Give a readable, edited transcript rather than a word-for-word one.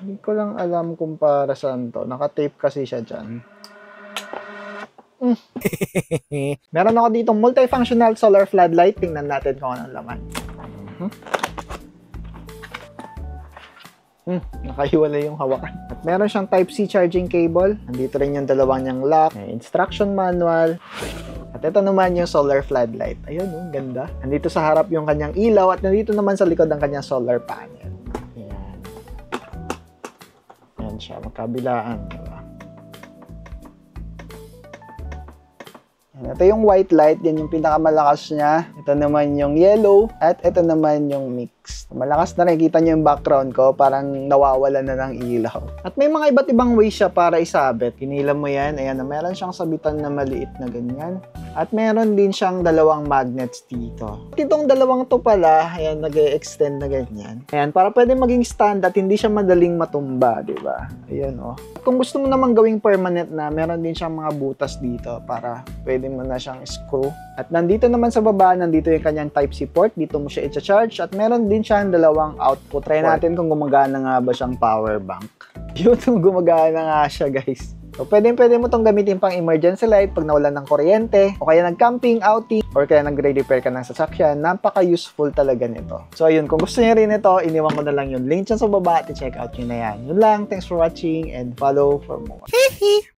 Hindi ko lang alam kung para saan to. Naka-tape kasi siya dyan. Meron ako ditong multifunctional solar floodlight. Tingnan natin kung anong laman. Nakahiwalay yung hawakan. At meron siyang Type-C charging cable. Nandito rin yung dalawang niyang lock. May instruction manual. At ito naman yung solar floodlight. Ayun, ganda. Nandito sa harap yung kanyang ilaw at nandito naman sa likod ang kanyang solar panel. Ayan. Ayan siya, magkabilaan. Diba? Ito yung white light, yan yung pinakamalakas niya. Ito naman yung yellow, at ito naman yung mix. Malakas na rin, kita nyo yung background ko, parang nawawala na ng ilaw. At may mga iba't ibang way siya para isabit. Kinila mo yan, ayan, meron siyang sabitan na maliit na ganyan. At meron din siyang dalawang magnets dito. Itong dalawang to pala, ayan, nag-e-extend na ganyan. Ayan, para pwede maging stand at hindi siya madaling matumba, di ba? Ayan, oh. Kung gusto mo naman gawing permanent na, meron din siyang mga butas dito para pwede mo na siyang screw. At nandito naman sa baba, nandito yung kanyang Type-C port. Dito mo siya i-charge. At meron din siyang dalawang output. Try natin kung gumagana nga ba siyang power bank. Yun, gumagana nga siya, guys. So, pwede mo itong gamitin pang emergency light pag nawalan ng kuryente, o kaya nag-camping, outing, or kaya nagre-repair ka ng sasakyan. Napaka-useful talaga nito. So, ayun, kung gusto niyo rin ito, iniwan ko na lang yung link dyan sa baba at i-check out nyo na yan. Yun lang, thanks for watching and follow for more.